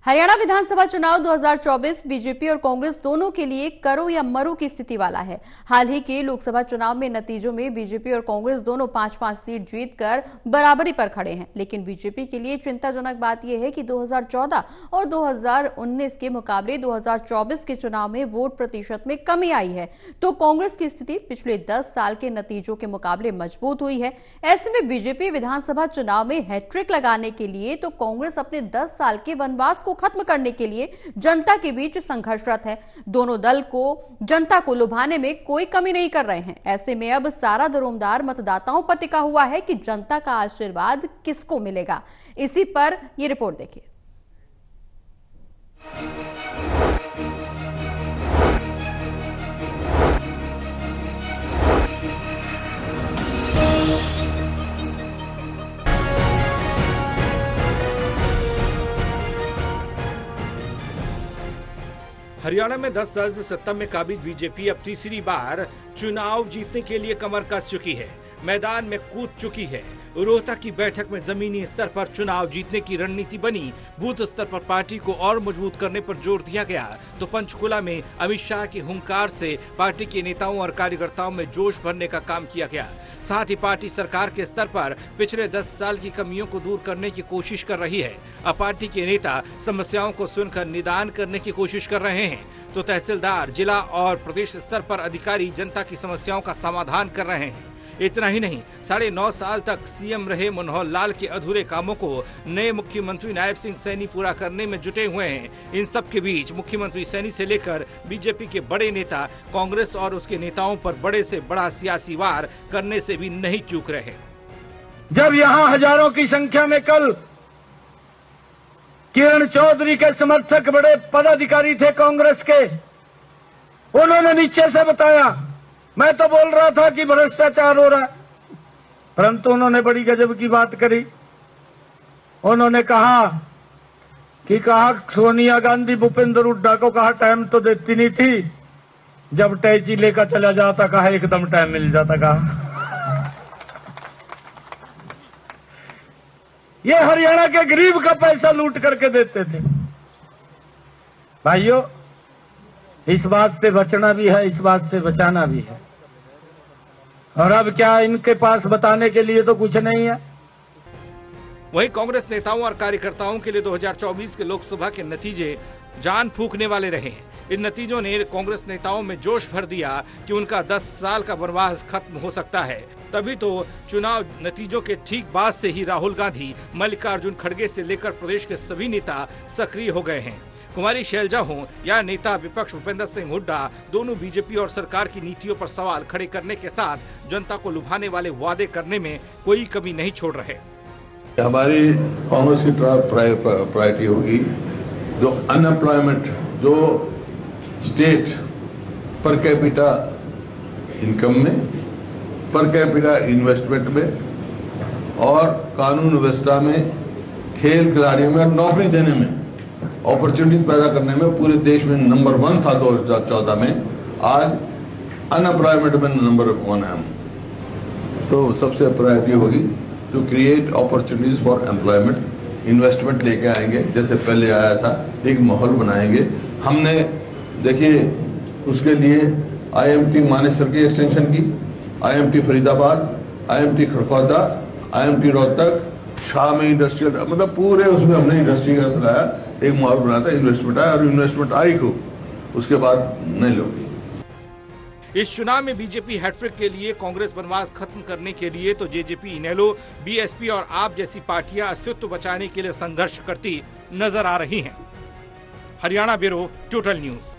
हरियाणा विधानसभा चुनाव 2024 बीजेपी और कांग्रेस दोनों के लिए करो या मरो की स्थिति वाला है। हाल ही के लोकसभा चुनाव में नतीजों में बीजेपी और कांग्रेस दोनों 5-5 सीट जीतकर बराबरी पर खड़े हैं, लेकिन बीजेपी के लिए चिंताजनक बात यह है कि 2014 और 2019 के मुकाबले 2024 के चुनाव में वोट प्रतिशत में कमी आई है, तो कांग्रेस की स्थिति पिछले 10 साल के नतीजों के मुकाबले मजबूत हुई है। ऐसे में बीजेपी विधानसभा चुनाव में हैट्रिक लगाने के लिए तो कांग्रेस अपने 10 साल के वनवास को खत्म करने के लिए जनता के बीच संघर्षरत है। दोनों दल को जनता को लुभाने में कोई कमी नहीं कर रहे हैं। ऐसे में अब सारा दरोमदार मतदाताओं पर टिका हुआ है कि जनता का आशीर्वाद किसको मिलेगा। इसी पर यह रिपोर्ट देखिए। हरियाणा में 10 साल से सत्ता में काबिज बीजेपी अब तीसरी बार चुनाव जीतने के लिए कमर कस चुकी है, मैदान में कूद चुकी है। रोहतक की बैठक में जमीनी स्तर पर चुनाव जीतने की रणनीति बनी, बूथ स्तर पर पार्टी को और मजबूत करने पर जोर दिया गया, तो पंचकुला में अमित शाह की हुंकार से पार्टी के नेताओं और कार्यकर्ताओं में जोश भरने का काम किया गया। साथ ही पार्टी सरकार के स्तर पर पिछले 10 साल की कमियों को दूर करने की कोशिश कर रही है। अब पार्टी के नेता समस्याओं को सुनकर निदान करने की कोशिश कर रहे हैं, तो तहसीलदार, जिला और प्रदेश स्तर पर अधिकारी जनता की समस्याओं का समाधान कर रहे हैं। इतना ही नहीं, 9.5 साल तक सीएम रहे मनोहर लाल के अधूरे कामों को नए मुख्यमंत्री नायब सिंह सैनी पूरा करने में जुटे हुए हैं। इन सब के बीच मुख्यमंत्री सैनी से लेकर बीजेपी के बड़े नेता कांग्रेस और उसके नेताओं पर बड़े से बड़ा सियासी वार करने से भी नहीं चूक रहे। जब यहाँ हजारों की संख्या में कल किरण चौधरी के समर्थक बड़े पदाधिकारी थे कांग्रेस के, उन्होंने नीचे से बताया, मैं तो बोल रहा था कि भ्रष्टाचार हो रहा है, परंतु उन्होंने बड़ी गजब की बात करी। उन्होंने कहा सोनिया गांधी भूपेंद्र हुड्डा को कहा टाइम तो देती नहीं थी, जब टैची लेकर चला जाता कहा एकदम टाइम मिल जाता कहा। ये हरियाणा के गरीब का पैसा लूट करके देते थे। भाइयों, इस बात से बचना भी है, इस बात से बचाना भी है। और अब क्या इनके पास बताने के लिए तो कुछ नहीं है। वहीं कांग्रेस नेताओं और कार्यकर्ताओं के लिए 2024 के लोकसभा के नतीजे जान फूंकने वाले रहे हैं। इन नतीजों ने कांग्रेस नेताओं में जोश भर दिया कि उनका 10 साल का वनवास खत्म हो सकता है। तभी तो चुनाव नतीजों के ठीक बाद से ही राहुल गांधी, मल्लिकार्जुन खड़गे से लेकर प्रदेश के सभी नेता सक्रिय हो गए हैं। कुमारी शैलजा हों या नेता विपक्ष भूपेंद्र सिंह हुड्डा, दोनों बीजेपी और सरकार की नीतियों पर सवाल खड़े करने के साथ जनता को लुभाने वाले वादे करने में कोई कमी नहीं छोड़ रहे। हमारी कांग्रेस की प्रायोरिटी होगी जो अनएम्प्लॉयमेंट, जो स्टेट पर कैपिटा इनकम में, पर कैपिटा इन्वेस्टमेंट में और कानून व्यवस्था में, खेल खिलाड़ियों में नौकरी देने में, अपॉर्चुनिटी पैदा करने में पूरे देश में नंबर 1 था 2014 में। आज अनएम्प्लॉयमेंट में नंबर 1 है हम। तो सबसे प्रायोरिटी होगी to create opportunities for employment, investment लेके आएंगे जैसे पहले आया था, एक माहौल बनाएंगे। हमने देखिए उसके लिए IMT मानेसर की एक्सटेंशन की, IMT Faridabad, IMT Kharkhoda, IMT Rohtak, Shah में इंडस्ट्रियल, मतलब पूरे उसमें हमने इंडस्ट्री का बनाया, एक माहौल बनाया था, इन्वेस्टमेंट आया और इन्वेस्टमेंट आई को उसके बाद नहीं लोगी। इस चुनाव में बीजेपी हैट्रिक के लिए, कांग्रेस वनवास खत्म करने के लिए, तो जेजेपी, इनेलो, बीएसपी और आप जैसी पार्टियां अस्तित्व बचाने के लिए संघर्ष करती नजर आ रही हैं। Haryana bureau, total news.